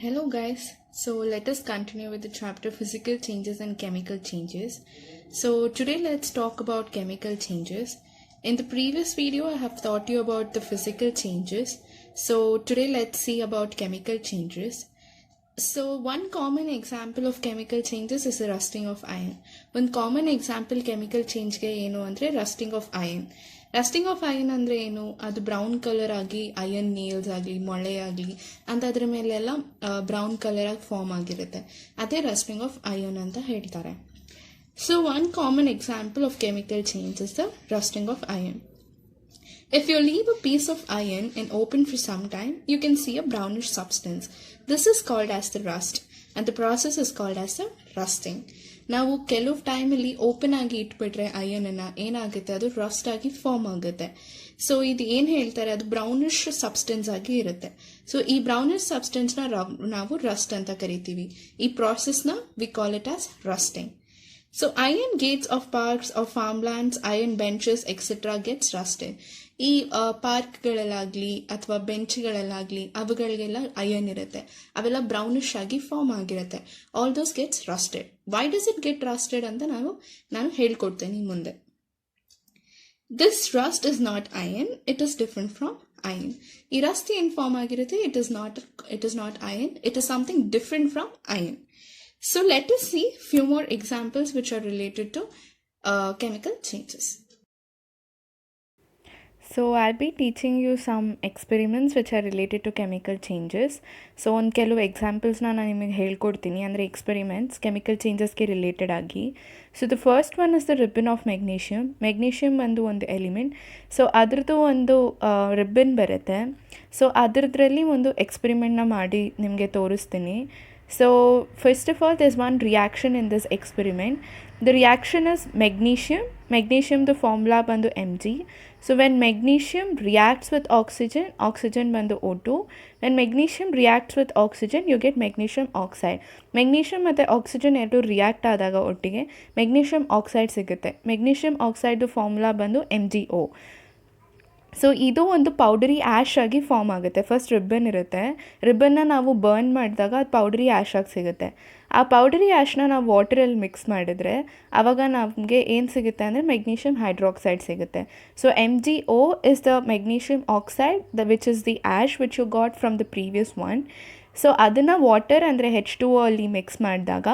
Hello guys, so let us continue with the chapter physical changes and chemical changes. So today let's talk about chemical changes. In the previous video I have taught you about the physical changes. So today let's see about chemical changes. So one common example of chemical changes is the rusting of iron. One common example chemical change ಗೆ ಏನು ಅಂದರೆ rusting of iron. Rusting of iron ಅಂದರೆ ಏನು, ಅದು brown colour ಆಗಿ iron nails ಆಗಲಿ ಮೊಳೆ ಆಗಲಿ ಅಂತ ಅದ್ರ ಮೇಲೆಲ್ಲ ಬ್ರೌನ್ ಕಲರ್ ಆಗಿ ಫಾರ್ಮ್ ಆಗಿರುತ್ತೆ, ಅದೇ ರಸ್ಟಿಂಗ್ ಆಫ್ ಐರನ್ ಅಂತ ಹೇಳ್ತಾರೆ. So one common example of chemical change is the rusting of iron. If you leave a piece of iron and open for some time, you can see a brownish substance. This is called as the rust, and the process is called as the rusting. ನಾವು ಕೆಲವು ಟೈಮಲ್ಲಿ open ಆಗಿ ಇಟ್ಬಿಟ್ರೆ ಐರನ್ನ ಏನಾಗುತ್ತೆ, ಅದು Rust ಆಗಿ form ಆಗುತ್ತೆ. So ಇದು ಏನು ಹೇಳ್ತಾರೆ, ಅದು ಬ್ರೌನಿಶ್ ಸಬ್ಸ್ಟೆನ್ಸ್ ಆಗಿ ಇರುತ್ತೆ. ಸೊ ಈ ಬ್ರೌನಿಶ್ ಸಬ್ಸ್ಟೆನ್ಸ್ನ ನಾವು ರಸ್ಟ್ ಅಂತ ಕರಿತೀವಿ. ಈ ಪ್ರಾಸೆಸ್ನ we call it as rusting. So iron gates of parks or farmlands, iron benches, etc. gets rusted. ಈ ಪಾರ್ಕ್ಗಳಲ್ಲಾಗಲಿ ಅಥವಾ ಬೆಂಚ್ಗಳಲ್ಲಾಗಲಿ ಅವುಗಳಿಗೆಲ್ಲ ಐರನ್ ಇರುತ್ತೆ, ಅವೆಲ್ಲ ಬ್ರೌನಿಶ್ ಆಗಿ ಫಾರ್ಮ್ ಆಗಿರುತ್ತೆ. All those gets rusted. Why does it get rusted ಅಂತ ನಾನು ಹೇಳ್ಕೊಡ್ತೇನೆ ಮುಂದೆ. This Rust is not iron, it is different from iron. ಈ ರಸ್ಟ್ ಏನು ಫಾರ್ಮ್ ಆಗಿರುತ್ತೆ, it is not iron, it is something different from iron. So let us see few more examples which are related to chemical changes. So I'll be teaching you some experiments which are related to chemical changes. So ಒಂದು ಕೆಲವು ಎಕ್ಸಾಂಪಲ್ಸ್ನ ನಾನು ನಿಮಗೆ ಹೇಳ್ಕೊಡ್ತೀನಿ, ಅಂದರೆ experiments chemical ಚೇಂಜಸ್ಗೆ related ಆಗಿ. So the first one is the ribbon of magnesium. Magnesium ಒಂದು element. So ಅದ್ರದ್ದು ಒಂದು ರಿಬ್ಬನ್ ಬರುತ್ತೆ. ಸೊ ಅದರದ್ರಲ್ಲಿ ಒಂದು ಎಕ್ಸ್ಪೆರಿಮೆಂಟ್ನ ಮಾಡಿ ನಿಮಗೆ ತೋರಿಸ್ತೀನಿ. So first of all, there's one reaction in this experiment. The reaction is magnesium. Magnesium the formula bandu Mg. So when magnesium reacts with oxygen, oxygen bandu O2. When magnesium reacts with oxygen, you get magnesium oxide. Magnesium ಮತ್ತೆ oxygen ಎರಡು react ಆದಾಗ ಒಟ್ಟಿಗೆ magnesium oxide ಸಿಗುತ್ತೆ. magnesium oxide the formula ಬಂದು MgO. So ಇದು ಒಂದು powdery ash ಆಗಿ form ಆಗುತ್ತೆ. ಫಸ್ಟ್ ರಿಬ್ಬನ್ ಇರುತ್ತೆ, ರಿಬ್ಬನ್ನ ನಾವು ಬರ್ನ್ ಮಾಡಿದಾಗ ಅದು ಪೌಡರಿ ಆ್ಯಶ್ ಆಗಿ ಸಿಗುತ್ತೆ. ಆ ಪೌಡರಿ ಆ್ಯಶ್ನ ನಾವು ವಾಟರಲ್ಲಿ ಮಿಕ್ಸ್ ಮಾಡಿದರೆ ಆವಾಗ ನಮಗೆ ಏನು ಸಿಗುತ್ತೆ ಅಂದರೆ ಮೆಗ್ನೀಷಿಯಮ್ ಹೈಡ್ರಾಕ್ಸೈಡ್ ಸಿಗುತ್ತೆ. So MgO is the magnesium oxide which is the ash which you got from the previous one. So ಅದನ್ನು ವಾಟರ್ ಅಂದರೆ H2O ಅಲ್ಲಿ ಮಿಕ್ಸ್ ಮಾಡಿದಾಗ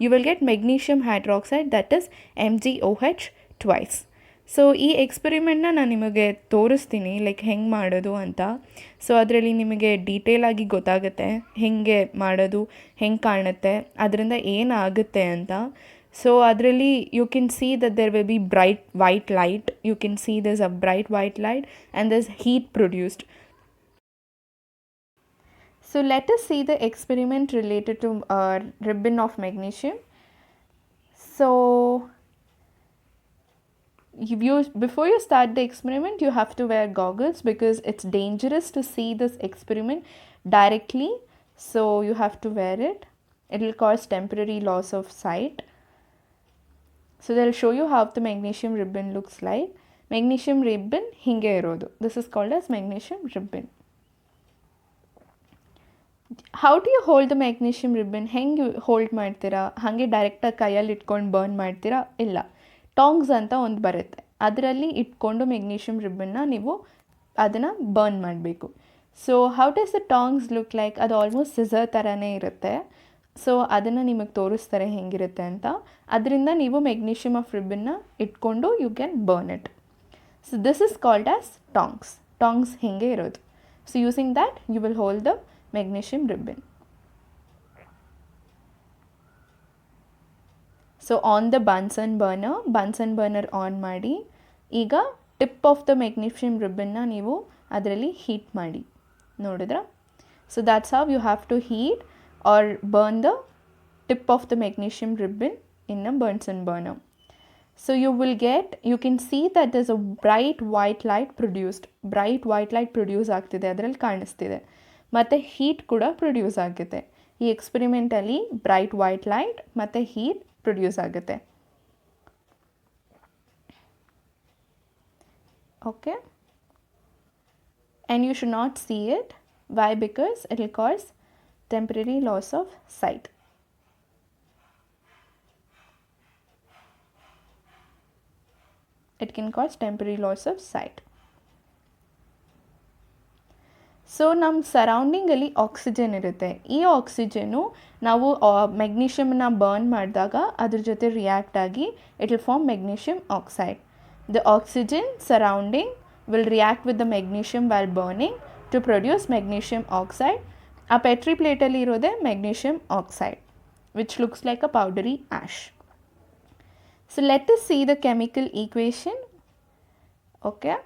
you will get magnesium hydroxide, that is MgOH twice. So ಈ ಎಕ್ಸ್ಪೆರಿಮೆಂಟ್ನ ನಾನು ನಿಮಗೆ ತೋರಿಸ್ತೀನಿ, like ಹೆಂಗೆ ಮಾಡೋದು ಅಂತ. ಸೊ ಅದರಲ್ಲಿ ನಿಮಗೆ ಡೀಟೇಲಾಗಿ ಗೊತ್ತಾಗುತ್ತೆ ಹೇಗೆ ಮಾಡೋದು, ಹೆಂಗೆ ಕಾಣುತ್ತೆ, ಅದರಿಂದ ಏನಾಗುತ್ತೆ ಅಂತ. ಸೊ ಅದರಲ್ಲಿ you can see that there will be bright white light. You can see this a bright white light and this heat produced. So let us see the experiment related to ribbon of magnesium. So before you start the experiment, you have to wear goggles because it's dangerous to see this experiment directly. So you have to wear it. It will cause temporary loss of sight. So they'll show you how the magnesium ribbon looks like. Magnesium ribbon hinge irodu. This is called as magnesium ribbon. How do you hold the magnesium ribbon? ಹೆಂಗೆ hold ಮಾಡ್ತೀರಾ? ಹಾಗೆ ಡೈರೆಕ್ಟಾಗಿ ಕೈಯಲ್ಲಿ ಇಟ್ಕೊಂಡು burn ಮಾಡ್ತೀರಾ? ಇಲ್ಲ, tongues ಅಂತ ಒಂದು ಬರುತ್ತೆ, ಅದರಲ್ಲಿ ಇಟ್ಕೊಂಡು ಮೆಗ್ನೀಷಿಯಮ್ ರಿಬ್ಬನ್ನ ನೀವು ಅದನ್ನು ಬರ್ನ್ ಮಾಡಬೇಕು. So how does the tongues look like? ಅದು ಆಲ್ಮೋಸ್ಟ್ ಸಿಸರ್ ಥರನೇ ಇರುತ್ತೆ. ಸೊ ಅದನ್ನು ನಿಮಗೆ ತೋರಿಸ್ತಾರೆ ಹೆಂಗಿರುತ್ತೆ ಅಂತ. ಅದರಿಂದ ನೀವು ಮೆಗ್ನೀಷಿಯಮ್ ಆಫ್ ರಿಬ್ಬನ್ನ ಇಟ್ಕೊಂಡು you can burn it. So this is called as tongs. Tongs ಹಿಂಗೆ ಇರೋದು. So using that you will hold the magnesium ribbon. So on the Bunsen burner on ಮಾಡಿ, ಈಗ ಟಿಪ್ ಆಫ್ ದ ಮೆಗ್ನೀಷಿಯಮ್ ರಿಬ್ಬನ್ನ ನೀವು ಅದರಲ್ಲಿ heat ಮಾಡಿ. ನೋಡಿದ್ರಾ? So that's how you have to heat or burn the tip of the magnesium ribbon in a Bunsen burner. So you can see that there's a bright white light produced. Bright white light produce ಆಗ್ತಿದೆ, ಅದರಲ್ಲಿ ಕಾಣಿಸ್ತಿದೆ. ಮತ್ತು heat ಕೂಡ produce ಆಗುತ್ತೆ. ಈ ಎಕ್ಸ್ಪೆರಿಮೆಂಟಲ್ಲಿ bright white light ಮತ್ತು heat produce ಆಗುತ್ತೆ. Okay, and you should not see it. Why? Because it will cause temporary loss of sight. It can cause temporary loss of sight. So ನಮ್ಮ ಸರೌಂಡಿಂಗಲ್ಲಿ oxygen ಇರುತ್ತೆ. ಈ ಆಕ್ಸಿಜನ್ನು ನಾವು ಮೆಗ್ನೀಷಿಯಮನ್ನ burn ಮಾಡಿದಾಗ ಅದ್ರ ಜೊತೆ react ಆಗಿ it will form magnesium oxide. The oxygen surrounding will react with the magnesium while burning to produce magnesium oxide. ಆ petri ಪ್ಲೇಟಲ್ಲಿ ಇರೋದೇ magnesium oxide which looks like a powdery ash. So let us see the chemical equation. Okay.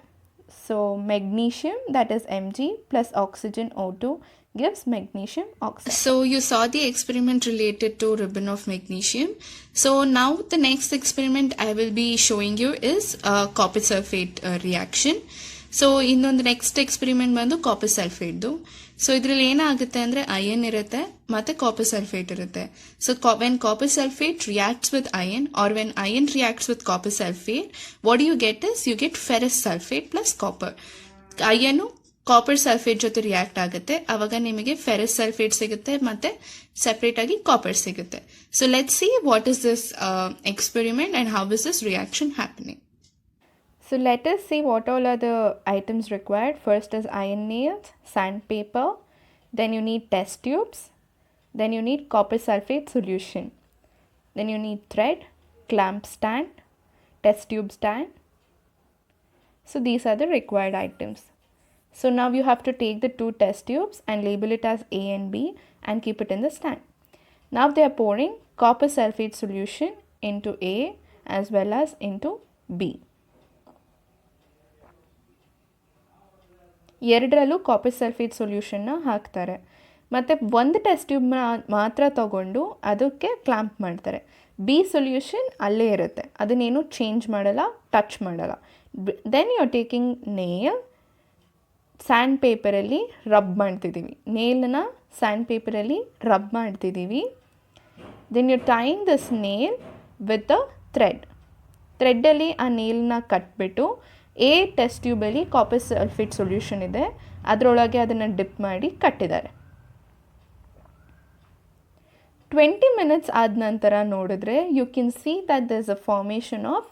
So magnesium, that is Mg, plus oxygen O2 gives magnesium oxide. So you saw the experiment related to ribbon of magnesium. So now the next experiment I will be showing you is copper sulfate reaction. So ಇನ್ನೊಂದು next experiment ಬಂದು copper ಸಲ್ಫೇಟ್ದು. So ಇದರಲ್ಲಿ ಏನಾಗುತ್ತೆ ಅಂದರೆ iron ಇರುತ್ತೆ ಮತ್ತು copper sulphate ಇರುತ್ತೆ. So when copper sulphate reacts with iron or when iron reacts with copper sulphate, what you get is you get ferrous sulphate plus copper. Iron copper sulphate ಜೊತೆ react ಆಗುತ್ತೆ, ಅವಾಗ ನಿಮಗೆ ferrous sulphate ಸಿಗುತ್ತೆ ಮತ್ತು separate ಆಗಿ copper ಸಿಗುತ್ತೆ. So let's see what is this experiment and how is this reaction happening. So let us see what all are the items required. First is iron nails, sandpaper, then you need test tubes, then you need copper sulfate solution, then you need thread, clamp stand, test tube stand. So these are the required items. So now you have to take the 2 test tubes and label it as A and B and keep it in the stand. Now they are pouring copper sulfate solution into A as well as into B. ಎರಡರಲ್ಲೂ copper sulphate ಸೊಲ್ಯೂಷನ್ನ ಹಾಕ್ತಾರೆ ಮತ್ತು ಒಂದು test tube ಮಾತ್ರ ತಗೊಂಡು ಅದಕ್ಕೆ clamp ಮಾಡ್ತಾರೆ. B solution ಅಲ್ಲೇ ಇರುತ್ತೆ, ಅದನ್ನೇನು ಚೇಂಜ್ ಮಾಡಲ್ಲ, ಟಚ್ ಮಾಡಲ್ಲ. Then you are taking nail, ಸ್ಯಾಂಡ್ ಪೇಪರಲ್ಲಿ ರಬ್ ಮಾಡ್ತಿದ್ದೀವಿ, ನೇಲನ್ನ ಸ್ಯಾಂಡ್ ಪೇಪರಲ್ಲಿ ರಬ್ ಮಾಡ್ತಿದ್ದೀವಿ. Then you tying this nail with a ಥ್ರೆಡ್ಡಲ್ಲಿ ಆ ನೇಲನ್ನ ಕಟ್ಬಿಟ್ಟು ಎ ಟೆಸ್ಟ್ ಟ್ಯೂಬಲ್ಲಿ ಕಾಪರ್ ಸಲ್ಫೇಟ್ ಸೊಲ್ಯೂಷನ್ ಇದೆ, ಅದರೊಳಗೆ ಅದನ್ನು ಡಿಪ್ ಮಾಡಿ ಕಟ್ಟಿದ್ದಾರೆ. 20 minutes ಆದ ನಂತರ ನೋಡಿದ್ರೆ you can see that there is a formation of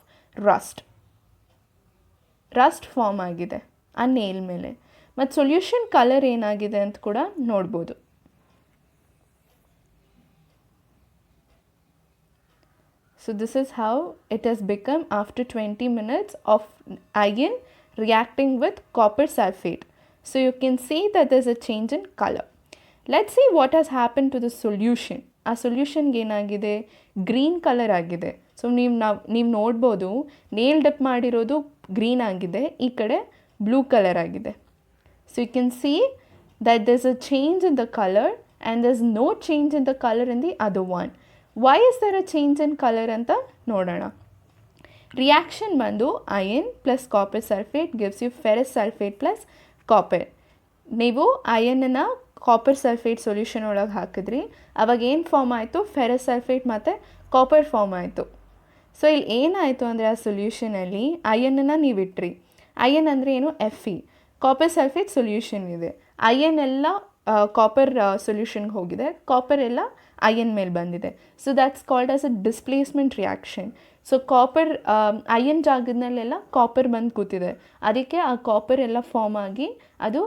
rust form ಆಗಿದೆ ಆ ನೇಲ್ ಮೇಲೆ. ಮತ್ತು ಸೊಲ್ಯೂಷನ್ ಕಲರ್ ಏನಾಗಿದೆ ಅಂತ ಕೂಡ ನೋಡ್ಬೋದು. So this is how it has become after 20 minutes of iron reacting with copper sulfate. So you can see that there's a change in color. Let's see what has happened to the solution. ಆ ಸೊಲ್ಯೂಷನ್ಗೆ ಏನಾಗಿದೆ, green colour ಆಗಿದೆ. So ನೀವು ನೋಡ್ಬೋದು nail drip ಮಾಡಿರೋದು green ಆಗಿದೆ, ಈ ಕಡೆ blue colour ಆಗಿದೆ. So you can see that there's a change in the color and there's no change in the color in the other one. Why is there a change in color ಅಂತ ನೋಡೋಣ. Reaction ಬಂದು iron plus copper sulphate gives you ferrous sulphate plus copper. ನೀವು ಅಯನನ್ನು copper sulphate solution ಒಳಗೆ ಹಾಕಿದ್ರಿ, ಅವಾಗ ಏನು form ಆಯಿತು, ಫೆರಸ್ ಸಲ್ಫೇಟ್ ಮತ್ತು ಕಾಪರ್ ಫಾರ್ಮ್ ಆಯಿತು. ಸೊ ಇಲ್ಲಿ ಏನಾಯಿತು ಅಂದರೆ ಆ ಸೊಲ್ಯೂಷನಲ್ಲಿ ಅಯನನ್ನು ನೀವು ಇಟ್ರಿ. ಅಯನ್ ಅಂದರೆ ಏನು, Fe. ಕಾಪರ್ ಸಲ್ಫೇಟ್ ಸೊಲ್ಯೂಷನ್ ಇದೆ, ಅಯನ್ ಎಲ್ಲ ಕಾಪರ್ ಸೊಲ್ಯೂಷನ್ಗೆ ಹೋಗಿದೆ, ಕಾಪರ್ ಎಲ್ಲ ಅಯನ್ ಮೇಲೆ ಬಂದಿದೆ. So that's called as a displacement reaction. So copper iron ಜಾಗದಲ್ಲೆಲ್ಲ ಕಾಪರ್ ಬಂದು ಕೂತಿದೆ, ಅದಕ್ಕೆ ಆ ಕಾಪರ್ ಎಲ್ಲ ಫಾರ್ಮ್ ಆಗಿ ಅದು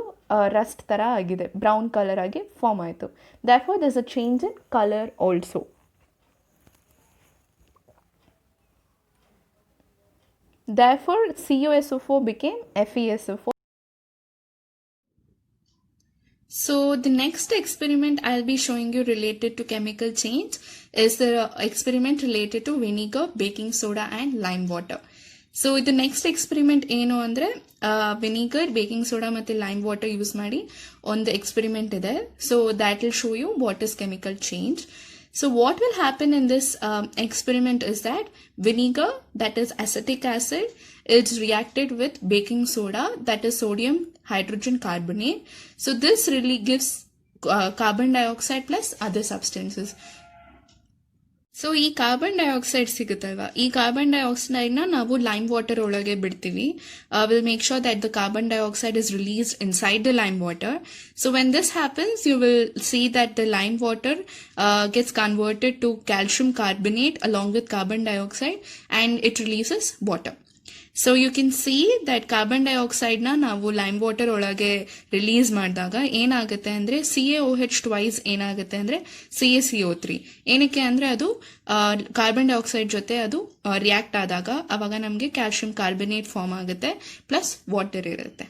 ರಸ್ಟ್ ಥರ ಆಗಿದೆ, ಬ್ರೌನ್ ಕಲರ್ ಆಗಿ ಫಾರ್ಮ್ ಆಯಿತು. Therefore there is a change in colour also. Therefore CuSO4 became FeSO4. So the next experiment I'll be showing you related to chemical change is the experiment related to vinegar, baking soda and lime water. So the next experiment ಏನು ಅಂದರೆ vinegar, baking soda ಮತ್ತು lime water use ಮಾಡಿ ಒಂದು experiment ಇದೆ. So that will show you what is chemical change. So what will happen in this experiment is that vinegar, that is acetic acid, is reacted with baking soda, that is sodium hydrogen carbonate. So this really gives carbon dioxide plus other substances. So ಈ carbon dioxide ಸಿಗುತ್ತಲ್ವಾ, ಈ carbon ಡೈಆಕ್ಸೈಡ್ನ ನಾವು lime water ಒಳಗೆ ಬಿಡ್ತೀವಿ. Will make sure that the carbon dioxide is released inside the lime water. So when this happens, you will see that the lime water gets converted to calcium carbonate along with carbon dioxide, and it releases water. So you can see that carbon ಡೈಆಕ್ಸೈಡ್ನ ನಾವು lime water ಒಳಗೆ release ಮಾಡಿದಾಗ ಏನಾಗುತ್ತೆ ಅಂದರೆ CaOH twice ಏನಾಗುತ್ತೆ ಅಂದರೆ CaCO3. ಏನಕ್ಕೆ ಅಂದರೆ ಅದು ಕಾರ್ಬನ್ ಡೈಆಕ್ಸೈಡ್ ಜೊತೆ ಅದು ರಿಯಾಕ್ಟ್ ಆದಾಗ ಅವಾಗ ನಮಗೆ ಕ್ಯಾಲ್ಶಿಯಂ ಕಾರ್ಬನೇಟ್ ಫಾರ್ಮ್ ಆಗುತ್ತೆ, ಪ್ಲಸ್ ವಾಟರ್ ಇರುತ್ತೆ.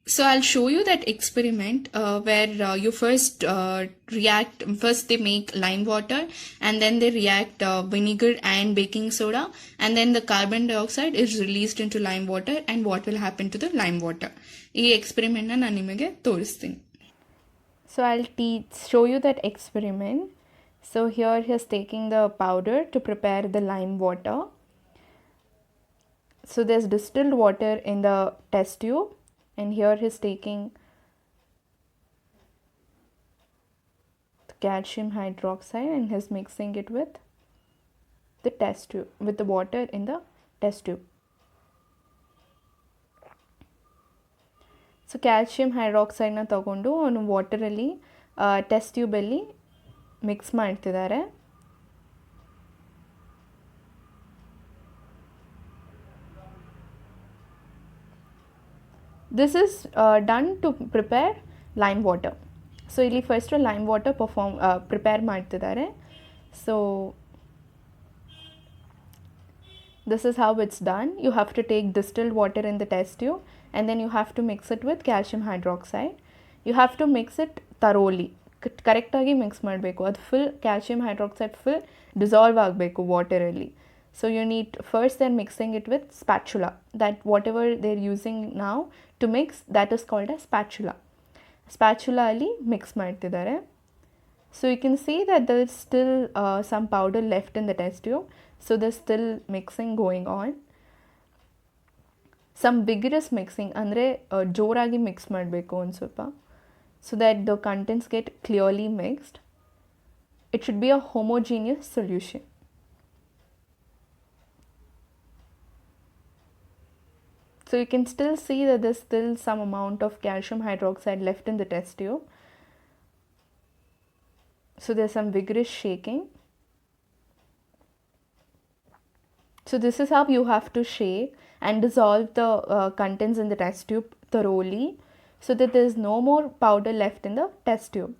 So I'll show you that experiment where you first they make lime water, and then they react vinegar and baking soda, and then the carbon dioxide is released into lime water, and what will happen to the lime water? ಈ experiment ನಾನು ನಿಮಗೆ ತೋರಿಸ್ತೀನಿ. So I'll show you that experiment. So here he is taking the powder to prepare the lime water. So there's distilled water in the test tube, and here he's taking the calcium hydroxide and he's mixing it with the test tube, with the water in the test tube. So calcium ಹೈಡ್ರಾಕ್ಸೈಡ್ನ ತಗೊಂಡು ಅವನು ವಾಟರಲ್ಲಿ test ಟ್ಯೂಬಲ್ಲಿ mix ಮಾಡ್ತಿದ್ದಾರೆ. This is done to prepare lime water. So ಇಲ್ಲಿ first lime water prepare ಮಾಡ್ತಿದ್ದಾರೆ. So this is how it's done. You have to take distilled water in the test tube, and then you have to mix it with calcium hydroxide. You have to mix it thoroughly. ಕರೆಕ್ಟಾಗಿ mix ಮಾಡಬೇಕು. ಅದು full calcium hydroxide full dissolve ಆಗಬೇಕು ವಾಟರಲ್ಲಿ. So you need first then mixing it with spatula. That whatever they're using now to mix, that is called a spatula. Spatula ಅಲ್ಲಿ mix ಮಾಡ್ತಿದ್ದಾರೆ. So you can see that there is still some powder left in the test tube. So there's still mixing going on. Some vigorous mixing ಅಂದರೆ ಜೋರಾಗಿ mix ಮಾಡಬೇಕು ಒಂದು ಸ್ವಲ್ಪ. So that the contents get clearly mixed. It should be a homogeneous solution. So you can still see that there's still some amount of calcium hydroxide left in the test tube. So there's some vigorous shaking. So this is how you have to shake and dissolve the contents in the test tube thoroughly, so that there is no more powder left in the test tube.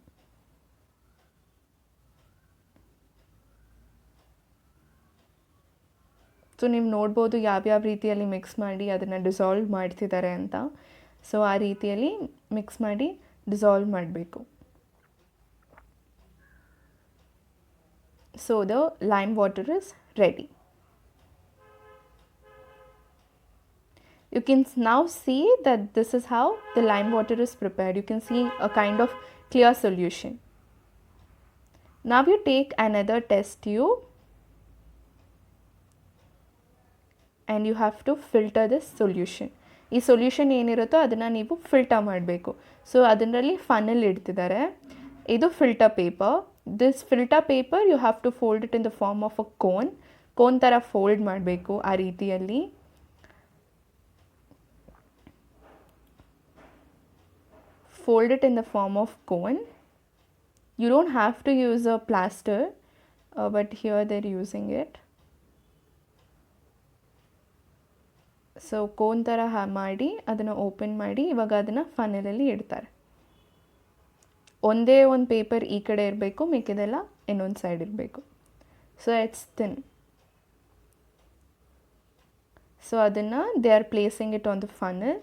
So ನೀವು ನೋಡ್ಬೋದು ಯಾವ್ಯಾವ ರೀತಿಯಲ್ಲಿ mix ಮಾಡಿ ಅದನ್ನು dissolve ಮಾಡ್ತಿದ್ದಾರೆ ಅಂತ. So ಆ ರೀತಿಯಲ್ಲಿ ಮಿಕ್ಸ್ ಮಾಡಿ ಡಿಸಾಲ್ವ್ ಮಾಡಬೇಕು. So the lime water is ready. You can now see that this is how the lime water is prepared. You can see a kind of clear solution. Now you take another test tube and you have to filter this solution. ಈ solution ಏನಿರುತ್ತೋ ಅದನ್ನು ನೀವು filter ಮಾಡಬೇಕು. So ಅದರಲ್ಲಿ funnel ಇಡ್ತಿದ್ದಾರೆ. ಇದು filter paper. This filter paper you have to fold it in the form of a cone ಥರ fold ಮಾಡಬೇಕು ಆ ರೀತಿಯಲ್ಲಿ. Fold it in the form of cone. You don't have to use a plaster, but here they're using it. So cone ಥರ ಮಾಡಿ ಅದನ್ನು open ಮಾಡಿ ಇವಾಗ ಅದನ್ನು ಫನಲಲ್ಲಿ ಇಡ್ತಾರೆ. ಒಂದೇ ಒಂದು ಪೇಪರ್ ಈ ಕಡೆ ಇರಬೇಕು, ಮಿಕ್ಕಿದೆಲ್ಲ ಇನ್ನೊಂದು ಸೈಡ್ ಇರಬೇಕು. So it's thin. ಸೊ ಅದನ್ನು they are placing it on the funnel.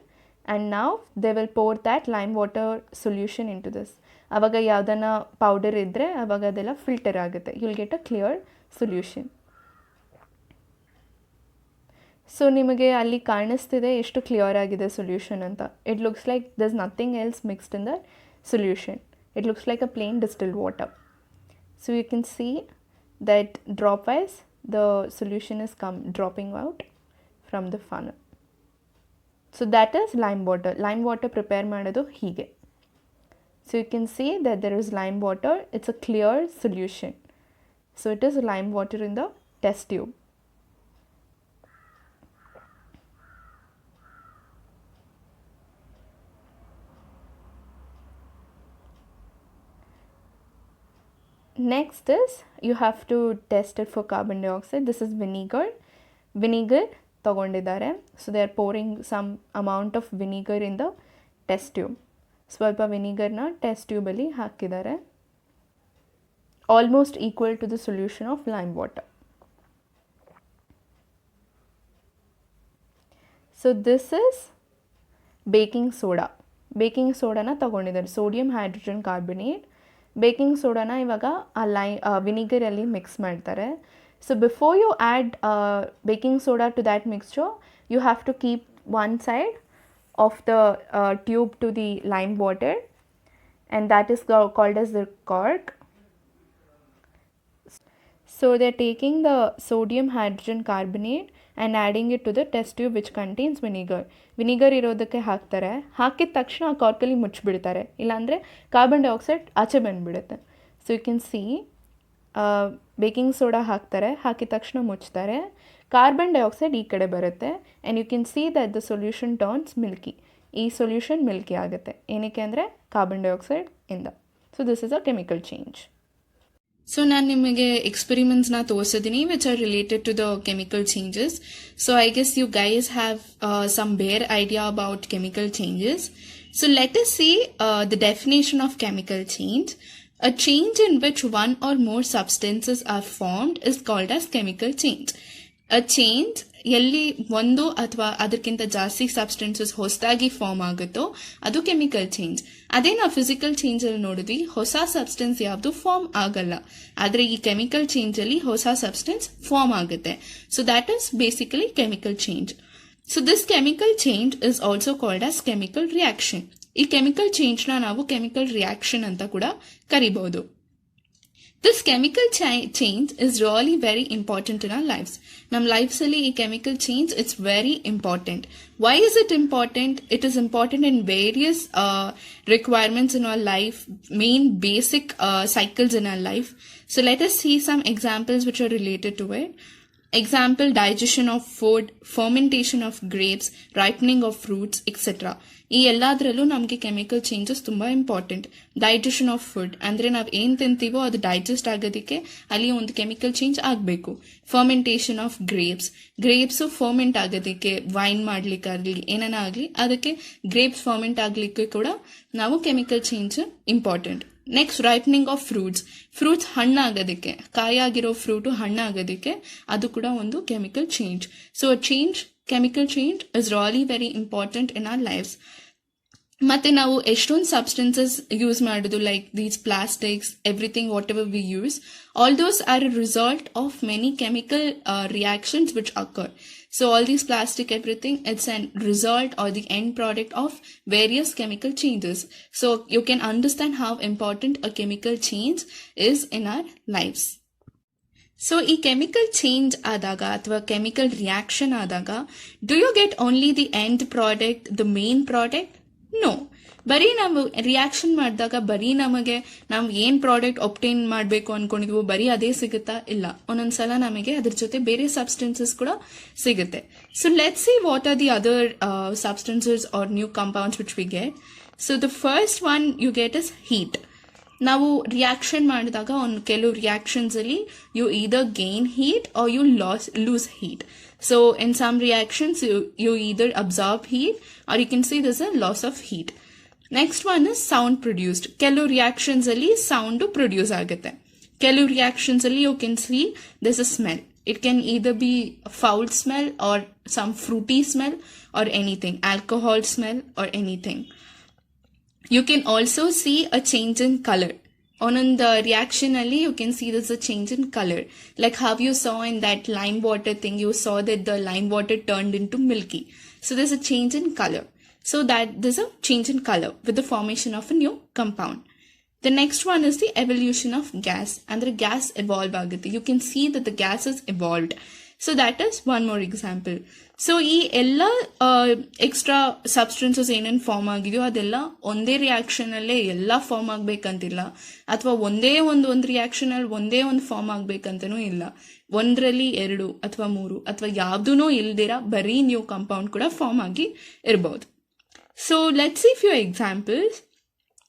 And now they will pour that lime water solution into this. ಆವಾಗ ಯಾವುದನ್ನ ಪೌಡರ್ ಇದ್ದರೆ ಆವಾಗ ಅದೆಲ್ಲ ಫಿಲ್ಟರ್ ಆಗುತ್ತೆ. You will get a clear solution. So ನಿಮಗೆ ಅಲ್ಲಿ ಕಾಣಿಸ್ತಿದೆ ಎಷ್ಟು ಕ್ಲಿಯರ್ ಆಗಿದೆ ಸೊಲ್ಯೂಷನ್ ಅಂತ. It looks like there is nothing else mixed in the solution. It looks like a plain distilled water. So you can see that dropwise the solution is dropping out from the funnel. So that is lime water. Lime water prepare ಮಾಡೋದು ಹೀಗೆ. So you can see that there is lime water. It's a clear solution. So it is lime water in the test tube. Next is you have to test it for carbon dioxide. This is vinegar ತಗೊಂಡಿದ್ದಾರೆ. So they are pouring some amount of vinegar in the test tube. ಸ್ವಲ್ಪ ವಿನಿಗರ್ನ test ಟ್ಯೂಬಲ್ಲಿ ಹಾಕಿದ್ದಾರೆ, almost equal to the solution of lime water. So this is baking soda. Baking ಸೋಡಾನ ತಗೊಂಡಿದ್ದಾರೆ, sodium hydrogen carbonate. Baking ಸೋಡಾನ ಇವಾಗ ಆ ವಿನಿಗರಲ್ಲಿ mix ಮಾಡ್ತಾರೆ. So before you add baking soda to that mixture, you have to keep one side of the tube to the lime water, and that is called as the cork. So they're taking the sodium hydrogen carbonate and adding it to the test tube which contains vinegar. Vinegar ಇರೋದಕ್ಕೆ ಹಾಕ್ತಾರೆ, ಹಾಕಿದ ತಕ್ಷಣ ಆ ಕಾರ್ಕಲ್ಲಿ ಮುಚ್ಚಿಬಿಡ್ತಾರೆ, ಇಲ್ಲಾಂದರೆ carbon dioxide ಆಚೆ ಬಂದುಬಿಡುತ್ತೆ. So you can see baking soda ಹಾಕ್ತಾರೆ, ಹಾಕಿದ ತಕ್ಷಣ ಮುಚ್ತಾರೆ, ಕಾರ್ಬನ್ ಡೈಆಕ್ಸೈಡ್ ಈ ಕಡೆ ಬರುತ್ತೆ, and you can see that the solution turns milky. ಈ ಸೊಲ್ಯೂಷನ್ ಮಿಲ್ಕಿ ಆಗುತ್ತೆ, ಏನಕ್ಕೆ ಅಂದರೆ ಕಾರ್ಬನ್ ಡೈಆಕ್ಸೈಡ್ ಇಂದ. So this is a chemical change. So ನಾನು ನಿಮಗೆ ಎಕ್ಸ್ಪೆರಿಮೆಂಟ್ಸ್ನ ತೋರಿಸಿದ್ದೀನಿ which are related to the chemical changes. So I guess you guys have some bare idea about chemical changes. So let us see the definition of chemical change. A change in which one or more substances are formed is called as chemical change. A change ಎಲ್ಲಿ ಒಂದು ಅಥವಾ ಅದಕ್ಕಿಂತ ಜಾಸ್ತಿ substances ಹೊಸದಾಗಿ form ಆಗುತ್ತೋ ಅದು chemical change. ಅದೇ ನಾವು ಫಿಸಿಕಲ್ ಚೇಂಜ್ ಅಲ್ಲಿ ನೋಡಿದ್ವಿ, ಹೊಸ ಸಬ್ಸ್ಟೆನ್ಸ್ ಯಾವುದು ಫಾರ್ಮ್ ಆಗಲ್ಲ, ಆದರೆ ಈ ಕೆಮಿಕಲ್ ಚೇಂಜ್ ಅಲ್ಲಿ ಹೊಸ ಸಬ್ಸ್ಟೆನ್ಸ್ ಫಾರ್ಮ್ ಆಗುತ್ತೆ. So that is basically chemical change. So this chemical change is also called as chemical reaction. ಈ ಕೆಮಿಕಲ್ ಚೇಂಜ್ನ ನಾವು ಕೆಮಿಕಲ್ ರಿಯಾಕ್ಷನ್ ಅಂತ ಕೂಡ ಕರಿಬಹುದು. This chemical change is really very important in our lives. Nam lives alli ee chemical change, it's very important. Why is it important? It is important in various requirements in our life, main basic cycles in our life. So let us see some examples which are related to it. Example, digestion of food, fermentation of grapes, ripening of fruits, etc. ಈ ಎಲ್ಲದರಲ್ಲೂ ನಮಗೆ chemical changes ತುಂಬಾ important. Digestion of food ಅಂದ್ರೆ ನಾವು ಏನ್ ತಿಂತೀವೋ ಅದು digest ಆಗೋದಕ್ಕೆ ಅಲ್ಲಿ ಒಂದು ಕೆಮಿಕಲ್ ಚೇಂಜ್ ಆಗಬೇಕು. ಫರ್ಮೆಂಟೇಷನ್ ಆಫ್ ಗ್ರೇಪ್ಸ್ ಫರ್ಮೆಂಟ್ ಆಗೋದಕ್ಕೆ, ವೈನ್ ಮಾಡ್ಲಿಕ್ಕಾಗ್ಲಿ ಏನಾನ ಆಗಲಿ ಅದಕ್ಕೆ ಗ್ರೇಪ್ಸ್ ಫರ್ಮೆಂಟ್ ಆಗ್ಲಿಕ್ಕೆ ಕೂಡ ನಾವು chemical change important. Next, ripening of fruits ಹಣ್ಣಾಗೋದಕ್ಕೆ, ಕಾಯಾಗಿರೋ ಫ್ರೂಟು ಹಣ್ಣಾಗೋದಕ್ಕೆ ಅದು ಕೂಡ ಒಂದು chemical change. So chemical change is really very important in our lifes. ಮತ್ತೆ ನಾವು ಎಷ್ಟೊಂದು ಸಬ್ಸ್ಟೆನ್ಸಸ್ ಯೂಸ್ ಮಾಡೋದು, like these plastics, everything what ever we use, all those are a result of many chemical reactions which occur. So all these plastic, everything, it's an result or the end product of various chemical changes. So you can understand how important a chemical change is in our lives. So ಈ chemical change ಆದಾಗ ಅಥವಾ chemical reaction ಆದಾಗ do you get only the end product, the main product? No. ಬರೀ ನಾವು reaction ಮಾಡಿದಾಗ ಬರೀ ನಮಗೆ ನಾವು ಏನ್ ಪ್ರಾಡಕ್ಟ್ ಒಬ್ಟೈನ್ ಮಾಡಬೇಕು ಅನ್ಕೊಂಡಿದ್ವು ಬರೀ ಅದೇ ಸಿಗುತ್ತಾ? ಇಲ್ಲ, ಒಂದೊಂದ್ಸಲ ನಮಗೆ ಅದ್ರ ಜೊತೆ ಬೇರೆ ಸಬ್ಸ್ಟೆನ್ಸಸ್ ಕೂಡ ಸಿಗುತ್ತೆ. So let's see what are the other substances are new compounds which we get. So the first one you get is heat. ನಾವು ರಿಯಾಕ್ಷನ್ ಮಾಡಿದಾಗ ಒಂದು ಕೆಲವು ರಿಯಾಕ್ಷನ್ಸ್ ಅಲ್ಲಿ you either gain heat or you lose heat. So in some reactions you either absorb heat or you can see this a loss of heat. Next one is sound produced. ಕೆಲವು reactions ಅಲ್ಲಿ sound produce ಆಗುತ್ತೆ. ಕೆಲವು reactions ಅಲ್ಲಿ you can see this a smell. It can either be a foul smell or some fruity smell or anything, alcohol smell or anything. You can also see a change in color. On the reaction ali, you can see there's a change in color. Like how you saw in that lime water thing, you saw that the lime water turned into milky. So there's a change in color. So that there's a change in color with the formation of a new compound. The next one is the evolution of gas. And the gas evolve agutte. You can see that the gas is evolved. So that is one more example. So ಈ ಎಲ್ಲ extra substances ಏನೇನು form ಆಗಿದೆಯೋ ಅದೆಲ್ಲ ಒಂದೇ ರಿಯಾಕ್ಷನಲ್ಲೇ ಎಲ್ಲ form ಆಗಬೇಕಂತಿಲ್ಲ, ಅಥವಾ ಒಂದೇ ಒಂದು ರಿಯಾಕ್ಷನಲ್ಲಿ ಒಂದೇ ಒಂದು ಫಾರ್ಮ್ ಆಗಬೇಕಂತನೂ ಇಲ್ಲ. ಒಂದರಲ್ಲಿ 2 ಅಥವಾ 3 ಅಥವಾ ಯಾವುದೂ ಇಲ್ದಿರ ಬರೀ ನ್ಯೂ ಕಂಪೌಂಡ್ ಕೂಡ ಫಾರ್ಮ್ ಆಗಿ ಇರ್ಬೋದು. So let's C few examples.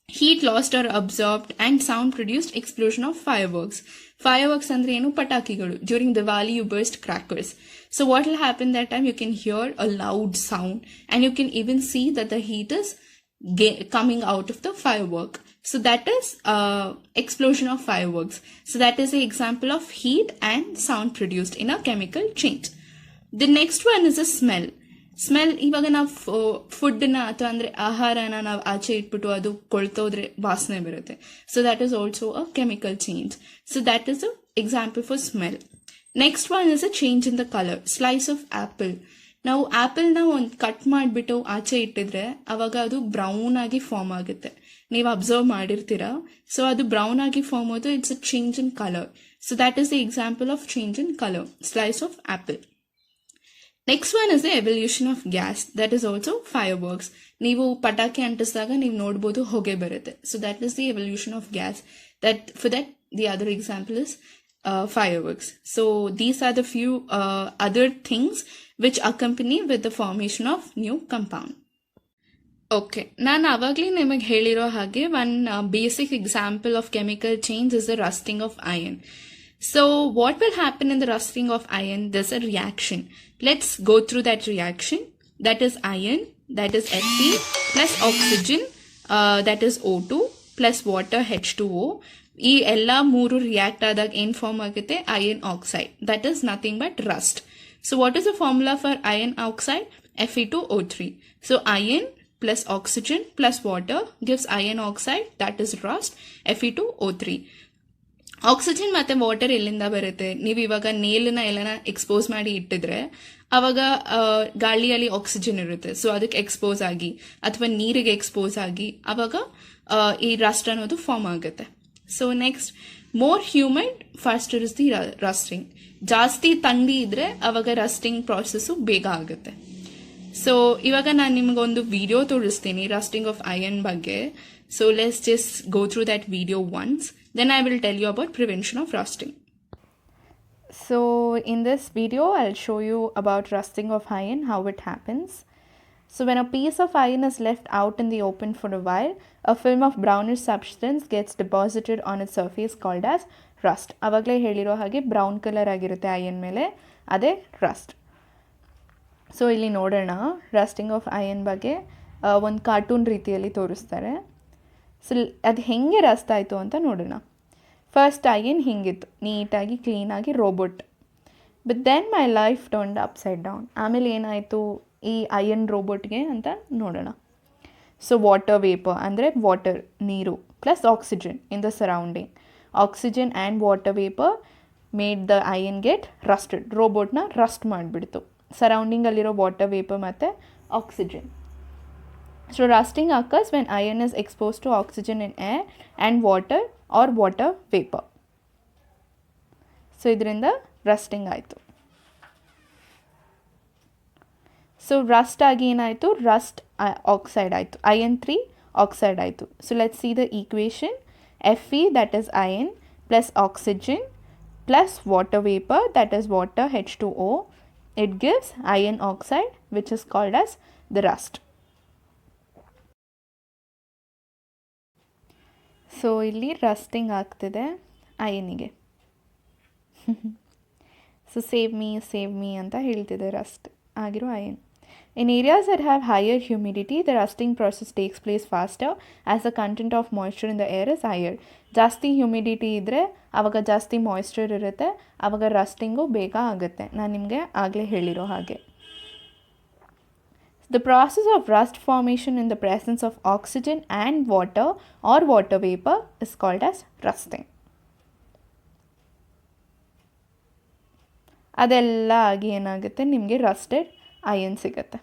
Heat lost or absorbed and sound produced explosion of fireworks. Fireworks ಅಂದ್ರೆ ಏನು? ಪಟಾಕಿಗಳು. During Diwali you burst crackers. So what will happen that time? You can hear a loud sound and you can even see that the heat is coming out of the firework. So that is explosion of fireworks. So that is an example of heat and sound produced in a chemical change. The next one is a smell. Smell, ಇವಾಗ ನಾವು ಫುಡ್ನ ಅಥವಾ ಅಂದರೆ ಆಹಾರನ ನಾವು ಆಚೆ ಇಟ್ಬಿಟ್ಟು ಅದು ಕೊಳ್ತೋದ್ರೆ ವಾಸನೆ ಬರುತ್ತೆ. So that is also a chemical change. So that is a example for smell. Next one is a change in the colour. Slice of apple. ನಾವು ಆ್ಯಪಲ್ನ ಒಂದು ಕಟ್ ಮಾಡಿಬಿಟ್ಟು ಆಚೆ ಇಟ್ಟಿದ್ರೆ ಅವಾಗ ಅದು ಬ್ರೌನ್ ಆಗಿ ಫಾರ್ಮ್ ಆಗುತ್ತೆ. ನೀವು ಅಬ್ಸರ್ವ್ ಮಾಡಿರ್ತೀರಾ. ಸೊ ಅದು ಬ್ರೌನ್ ಆಗಿ ಫಾರ್ಮ್ ಆಗೋದು, it's a change in colour. So that is the example of change in colour, slice of apple. Next one is the evolution of gas. That is also fireworks. ನೀವು ಪಟಾಕಿ ಅಂಟಿಸಿದಾಗ ನೀವು ನೋಡ್ಬೋದು ಹೊಗೆ ಬರುತ್ತೆ. So that is the evolution of gas. For that the other example is fireworks. So these are the few other things which accompany with the formation of new compound. Okay, ನಾನು ಆವಾಗಲೇ ನಿಮಗೆ ಹೇಳಿರೋ ಹಾಗೆ one basic example of chemical change is the rusting of iron. So what will happen in the rusting of iron? There's a reaction. Let's go through that reaction. That is iron, that is Fe plus oxygen, that is O2 plus water H2O. ಈ ಎಲ್ಲ ಮೂರು react ಆದಾಗ ಏನ್ form ಆಗುತ್ತೆ? Iron oxide. That is nothing but Rust. So what is the formula for iron oxide? Fe2O3. So iron plus oxygen plus water gives iron oxide, that is rust, Fe2O3. Oxygen ಮತ್ತೆ water ಎಲ್ಲಿಂದ ಬರುತ್ತೆ? ನೀವು ಇವಾಗ ನೇಲನ್ನ ಎಲ್ಲನ expose ಮಾಡಿ ಇಟ್ಟಿದ್ರೆ ಅವಾಗ ಗಾಳಿಯಲ್ಲಿ oxygen ಇರುತ್ತೆ. ಸೊ ಅದಕ್ಕೆ ಎಕ್ಸ್ಪೋಸ್ ಆಗಿ ಅಥವಾ ನೀರಿಗೆ ಎಕ್ಸ್ಪೋಸ್ ಆಗಿ ಅವಾಗ ಈ ರಸ್ಟ್ ಅನ್ನೋದು ಫಾರ್ಮ್ ಆಗುತ್ತೆ. So next, more humid faster is the rusting. ಜಾಸ್ತಿ ಥಂಡಿ ಇದ್ರೆ ಅವಾಗ ರಸ್ಟಿಂಗ್ ಪ್ರಾಸೆಸ್ಸು ಬೇಗ ಆಗುತ್ತೆ. ಸೊ ಇವಾಗ ನಾನು ನಿಮಗೊಂದು ವಿಡಿಯೋ ತೋರಿಸ್ತೀನಿ ರಸ್ಟಿಂಗ್ ಆಫ್ ಐರನ್ ಬಗ್ಗೆ. So let's just go through that video once. Then I will tell you about prevention of rusting. So in this video I'll show you about rusting of iron, how it happens. So when a piece of iron is left out in the open for a while, a film of brownish substance gets deposited on its surface called as rust. avagale heliro hage brown color ಆಗಿರುತ್ತೆ iron ಮೇಲೆ, ಅದೇ rust. So ಇಲ್ಲಿ ನೋಡೋಣ rusting of iron ಬಗ್ಗೆ ಒಂದು cartoon ರೀತಿಯಲ್ಲಿ ತೋರಿಸ್ತಾರೆ. So ಅದು ಹೆಂಗೆ ರಸ್ಟ್ ಆಯಿತು ಅಂತ ನೋಡೋಣ. ಫಸ್ಟ್ ಐರನ್ ಹಿಂಗಿತ್ತು, ನೀಟಾಗಿ ಕ್ಲೀನಾಗಿ robot. But then my life turned upside down. ಆಮೇಲೆ ಏನಾಯಿತು ಈ ಐರನ್ ರೋಬೋಟ್ಗೆ ಅಂತ ನೋಡೋಣ. ಸೊ ವಾಟರ್ ವೇಪರ್ ಅಂದರೆ ವಾಟರ್, ನೀರು plus oxygen in the surrounding. Oxygen and water vapour made the iron get rusted. ರೋಬೋಟ್ನ ರಸ್ಟ್ ಮಾಡಿಬಿಡ್ತು, ಸರೌಂಡಿಂಗಲ್ಲಿರೋ ವಾಟರ್ ವೇಪರ್ ಮತ್ತು oxygen. So rusting occurs when iron is exposed to oxygen in air and water or water vapor. So idrinda rusting ಆಯಿತು. So Rust ಆಗಿ ಏನಾಯಿತು? Rust oxide ಆಯಿತು, iron 3 oxide ಆಯಿತು. So let's C the equation. Fe that is iron plus oxygen plus water vapor that is water H2O. It gives iron oxide which is called as the rust. So ಇಲ್ಲಿ rusting ಆಗ್ತಿದೆ ಐರನಿಗೆ. So save me ಅಂತ ಹೇಳ್ತಿದೆ Rust ಆಗಿರೋ iron. In areas that have higher humidity the rusting process takes place faster as the content of moisture in the air is higher. ಜಾಸ್ತಿ humidity ಇದ್ದರೆ ಆವಾಗ ಜಾಸ್ತಿ moisture ಇರುತ್ತೆ, ಆವಾಗ ರಸ್ಟಿಂಗು ಬೇಗ ಆಗುತ್ತೆ. ನಾನು ನಿಮಗೆ ಆಗಲೇ ಹೇಳಿರೋ ಹಾಗೆ. The process of rust formation in the presence of oxygen and water or water vapor is called as rusting. ಅದೆಲ್ಲ ಆಗಿ ಏನಾಗುತ್ತೆ, ನಿಮಗೆ ರಸ್ಟೆಡ್ ಐರನ್ ಸಿಗುತ್ತೆ.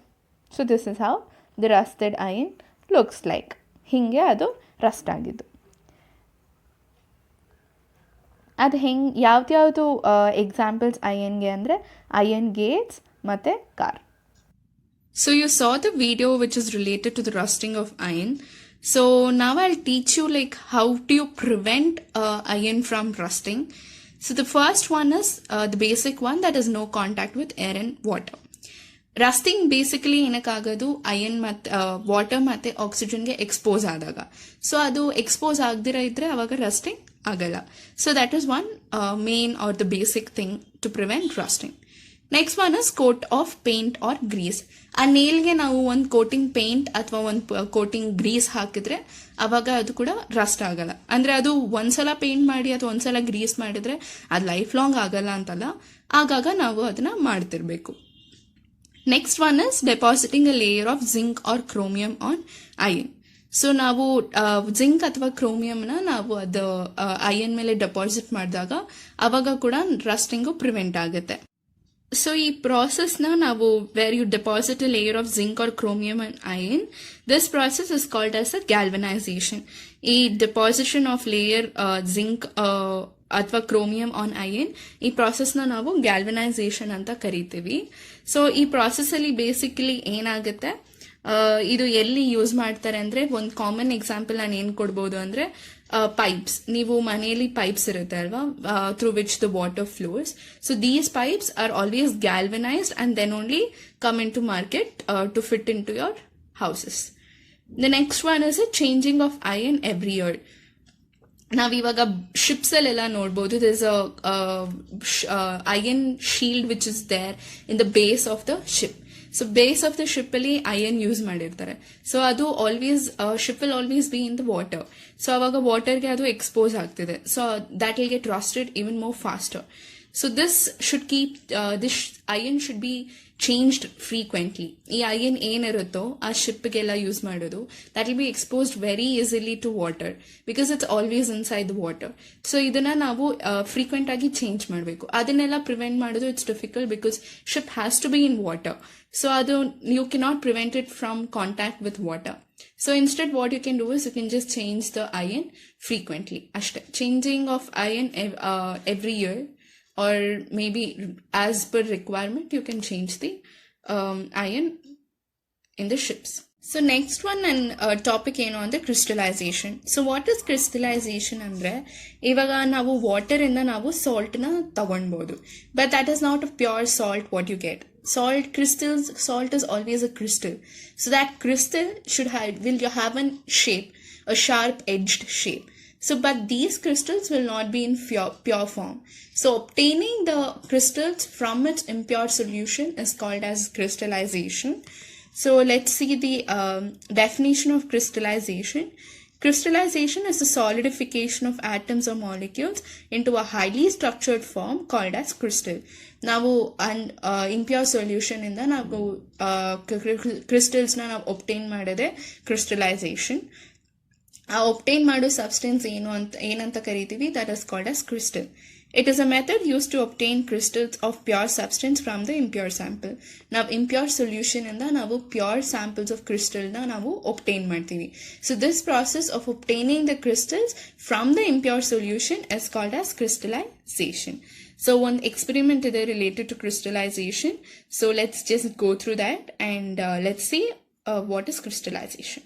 So this is how the rusted iron looks like. ಹೀಗೆ ಅದು ರಸ್ಟ್ ಆಗಿದ್ದು. ಅದು ಹೆಂಗೆ ಯಾವ್ದು ಎಕ್ಸಾಂಪಲ್ಸ್ ಅಯನ್ಗೆ ಅಂದರೆ ಅಯನ್ ಗೇಟ್ಸ್ ಮತ್ತು car. So you saw the video which is related to the rusting of iron. So now I'll teach you like how do you prevent iron from rusting. So the first one is the basic one, that is no contact with air and water. Rusting basically ಏನಕ್ಕಾಗೋದು iron ಮತ್ತು water ಮತ್ತು ಆಕ್ಸಿಜನ್ಗೆ expose ಆದಾಗ. So ಅದು expose ಆಗದಿರ ಇದ್ರೆ ಅವಾಗ rusting ಆಗಲ್ಲ. So that is one main or the basic thing to prevent rusting. Next one is coat of paint or grease. ಆ ನೇಲ್ಗೆ ನಾವು ಒಂದು ಕೋಟಿಂಗ್ ಪೇಂಟ್ ಅಥವಾ ಒಂದು ಕೋಟಿಂಗ್ ಗ್ರೀಸ್ ಹಾಕಿದ್ರೆ ಅವಾಗ ಅದು ಕೂಡ ರಸ್ಟ್ ಆಗಲ್ಲ. ಅಂದರೆ ಅದು ಒಂದ್ಸಲ ಪೇಂಟ್ ಮಾಡಿ ಅಥವಾ ಒಂದ್ಸಲ ಗ್ರೀಸ್ ಮಾಡಿದ್ರೆ ಅದು ಲೈಫ್ ಲಾಂಗ್ ಆಗಲ್ಲ ಅಂತಲ್ಲ, ಆಗಾಗ ನಾವು ಅದನ್ನ ಮಾಡ್ತಿರ್ಬೇಕು. Next one is depositing a layer of zinc or chromium on iron. So ನಾವು ಜಿಂಕ್ ಅಥವಾ ಕ್ರೋಮಿಯಂನ ನಾವು ಅದು ಅಯನ್ ಮೇಲೆ ಡೆಪಾಸಿಟ್ ಮಾಡಿದಾಗ ಅವಾಗ ಕೂಡ ರಸ್ಟಿಂಗು ಪ್ರಿವೆಂಟ್ ಆಗುತ್ತೆ. ಸೊ ಈ ಪ್ರಾಸೆಸ್ನ ನಾವು where you deposit a layer of zinc or chromium and iron, this process is called as a galvanisation. ಈ ಡೆಪಾಸಿಷನ್ ಆಫ್ ಲೇಯರ್ ಜಿಂಕ್ ಅಥವಾ ಕ್ರೋಮಿಯಂ ಆನ್ ಅಯನ್, ಈ ಪ್ರಾಸೆಸ್ನ ನಾವು ಗ್ಯಾಲ್ವನೈಸೇಷನ್ ಅಂತ ಕರಿತೀವಿ. ಸೊ ಈ ಪ್ರಾಸೆಸ್ಸಲ್ಲಿ ಬೇಸಿಕಲಿ ಏನಾಗುತ್ತೆ, ಇದು ಎಲ್ಲಿ ಯೂಸ್ ಮಾಡ್ತಾರೆ ಅಂದರೆ, ಒಂದು ಕಾಮನ್ ಎಕ್ಸಾಂಪಲ್ ನಾನು ಏನು ಕೊಡ್ಬೋದು ಅಂದರೆ ಪೈಪ್ಸ್. ನೀವು ಮನೆಯಲ್ಲಿ ಪೈಪ್ಸ್ ಇರುತ್ತೆ ಅಲ್ವಾ, through which the water flows. So these pipes are always galvanised and then only come into market to fit into your houses. The next one is a changing of iron every year. ನಾವಿವಾಗ ships ಅಲ್ಲೆಲ್ಲ ನೋಡ್ಬೋದು, this iron shield which is there in the base of the ship. So base of the ship ಅಲ್ಲಿ iron use ಮಾಡಿರ್ತಾರೆ. So ಅದು always ship will always B in the water. So ಅವಾಗ ವಾಟರ್ಗೆ ಅದು expose ಆಗ್ತಿದೆ. So that will get roasted even more faster. So this should keep this iron should be changed frequently. ಈ iron ಏನಿರುತ್ತೋ ಆ ಶಿಪ್ಗೆಲ್ಲ ಯೂಸ್ ಮಾಡೋದು, that will be exposed very easily to water because it's always inside the water. So ಇದನ್ನ ನಾವು frequent ಆಗಿ change ಮಾಡಬೇಕು. ಅದನ್ನೆಲ್ಲ ಪ್ರಿವೆಂಟ್ ಮಾಡೋದು it's difficult because ship has to be in water. So you cannot prevent it from contact with water. So instead what you can do is you can just change the iron frequently. Changing of iron every year, or maybe as per requirement you can change the iron in the ships. So next one and topic ಏನು ಅಂದರೆ crystallization. So what is crystallization ಅಂದರೆ, ಇವಾಗ ನಾವು water ಇಂದ ನಾವು ಸಾಲ್ಟ್ನ ತಗೊಳ್ಬೋದು, but that is not a pure salt what you get. Salt is always a crystal. So that crystal will have a shape, a sharp edged shape. So but these crystals will not be in pure form. So obtaining the crystals from its impure solution is called as crystallization. So let's see the definition of crystallization. Crystallization is the solidification of atoms or molecules into a highly structured form called as crystal. ನಾವು impure solution ಇಂದ ನಾವು ಕ್ರಿಸ್ಟಲ್ಸ್ನ ನಾವು obtain ಮಾಡೋದೇ crystallisation. ಆ obtain ಮಾಡೋ substance ಏನಂತ ಕರಿತೀವಿ, that is called as crystal. It is a method used to obtain crystals of pure substance from the impure sample. ನಾವು impure solution ಇಂದ ನಾವು pure samples of crystal ನ ನಾವು obtain ಮಾಡ್ತೀವಿ. So this process of obtaining the crystals from the impure solution is called as crystallization. So one experiment is related to crystallization. So let's just go through that and let's see what is crystallization.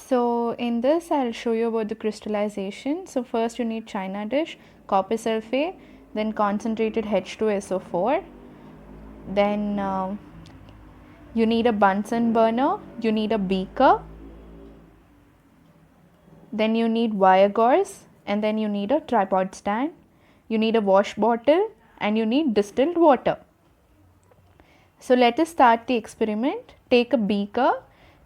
So in this I'll show you about the crystallization. So first you need china dish, copper sulfate, then concentrated H2SO4, then you need a Bunsen burner, you need a beaker, then you need wire gauze, and then you need a tripod stand, you need a wash bottle, and you need distilled water. So let us start the experiment. Take a beaker.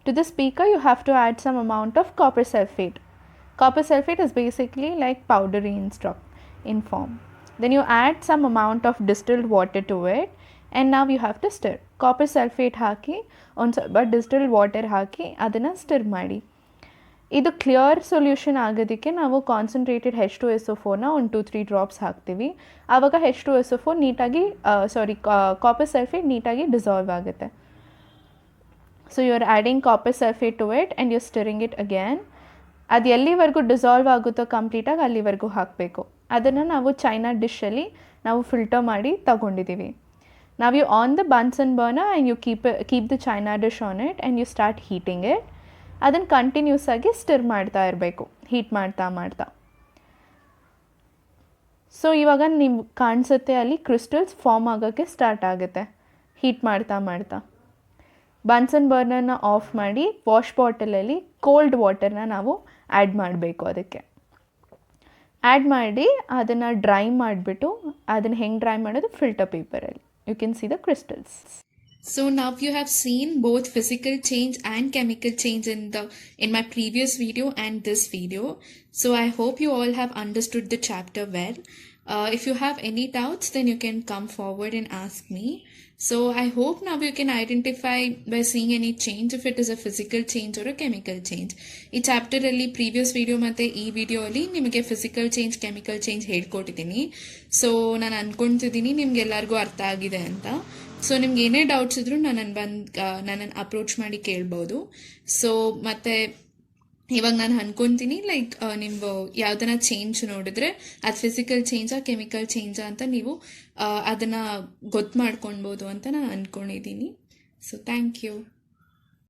To this beaker you have to add some amount of copper sulfate. Copper sulfate is basically like powdery in form. Then you add some amount of distilled water to it and now you have to stir. Copper sulfate ಹಾಕಿ ಒಂದು ಸ್ವಲ್ಪ distilled water ಹಾಕಿ ಅದನ್ನು stir ಮಾಡಿ. ಇದು clear solution ಆಗೋದಕ್ಕೆ ನಾವು concentrated H2SO4ನ ಒಂದು 2-3 drops ಹಾಕ್ತೀವಿ. ಆವಾಗ H2SO4 ನೀಟಾಗಿ ಕಾಪರ್ ಸಲ್ಫೇಟ್ ನೀಟಾಗಿ ಡಿಸಾಲ್ವ್ ಆಗುತ್ತೆ. So you are adding copper sulfate to it and you're stirring it again. ಅದು ಎಲ್ಲಿವರೆಗೂ ಡಿಸಾಲ್ವ್ ಆಗುತ್ತೋ ಕಂಪ್ಲೀಟಾಗಿ ಅಲ್ಲಿವರೆಗೂ ಹಾಕಬೇಕು. ಅದನ್ನು ನಾವು ಚೈನಾ ಡಿಶಲ್ಲಿ ನಾವು ಫಿಲ್ಟರ್ ಮಾಡಿ ತಗೊಂಡಿದ್ದೀವಿ. ನಾವು you on the Bunsen burner and you keep the china dish on it and you start heating it. ಅದನ್ನು ಕಂಟಿನ್ಯೂಸ್ ಆಗಿ ಸ್ಟಿರ್ ಮಾಡ್ತಾ ಇರಬೇಕು, ಹೀಟ್ ಮಾಡ್ತಾ. ಸೊ ಇವಾಗ ನಿಮ್ಗೆ ಕಾಣಿಸುತ್ತೆ ಅಲ್ಲಿ ಕ್ರಿಸ್ಟಲ್ಸ್ ಫಾರ್ಮ್ ಆಗೋಕ್ಕೆ ಸ್ಟಾರ್ಟ್ ಆಗುತ್ತೆ ಹೀಟ್ ಮಾಡ್ತಾ. ಬನ್ಸನ್ ಬರ್ನರ್ನ ಆಫ್ ಮಾಡಿ ವಾಶ್ ಬಾಟಲಲ್ಲಿ ಕೋಲ್ಡ್ ವಾಟರ್ನ ನಾವು ಆ್ಯಡ್ ಮಾಡಬೇಕು. ಅದಕ್ಕೆ ಆ್ಯಡ್ ಮಾಡಿ ಅದನ್ನು ಡ್ರೈ ಮಾಡಿಬಿಟ್ಟು ಅದನ್ನು ಹೆಂಗೆ ಡ್ರೈ ಮಾಡೋದು ಫಿಲ್ಟರ್ ಪೇಪರಲ್ಲಿ. You can see the crystals. So now you have seen both physical change and chemical change in my previous video and this video. So I hope you all have understood the chapter well. If you have any doubts, then you can come forward and ask me. So I hope now you can identify by seeing any change if it is a physical change or a chemical change. ಈ chapter ಅಲ್ಲಿ previous video ಮತ್ತೆ ಈ video ಅಲ್ಲಿ ನಿಮಗೆ physical change chemical change ಹೇಳ್ಕೊಟ್ಟಿದ್ದೀನಿ. So ನಾನು ಅನ್ಕೊಂತಿದ್ದೀನಿ ನಿಮ್ಗೆಲ್ಲರಿಗೂ ಅರ್ಥ ಆಗಿದೆ ಅಂತ. ಸೊ ನಿಮ್ಗೆ ಏನೇ ಡೌಟ್ಸ್ ಇದ್ರೂ ನನ್ನನ್ನು ಅಪ್ರೋಚ್ ಮಾಡಿ ಕೇಳ್ಬೋದು. ಸೊ ಮತ್ತೆ ಇವಾಗ ನಾನು ಅನ್ಕೊತೀನಿ ಲೈಕ್ ನೀವು ಯಾವ್ದನ್ನ ಚೇಂಜ್ ನೋಡಿದ್ರೆ ಅದು ಫಿಸಿಕಲ್ ಚೇಂಜಾ ಕೆಮಿಕಲ್ ಚೇಂಜಾ ಅಂತ ನೀವು ಅದನ್ನು ಗೊತ್ತು ಮಾಡ್ಕೊಳ್ಬೋದು ಅಂತ ನಾನು ಅಂದ್ಕೊಂಡಿದ್ದೀನಿ. So thank you.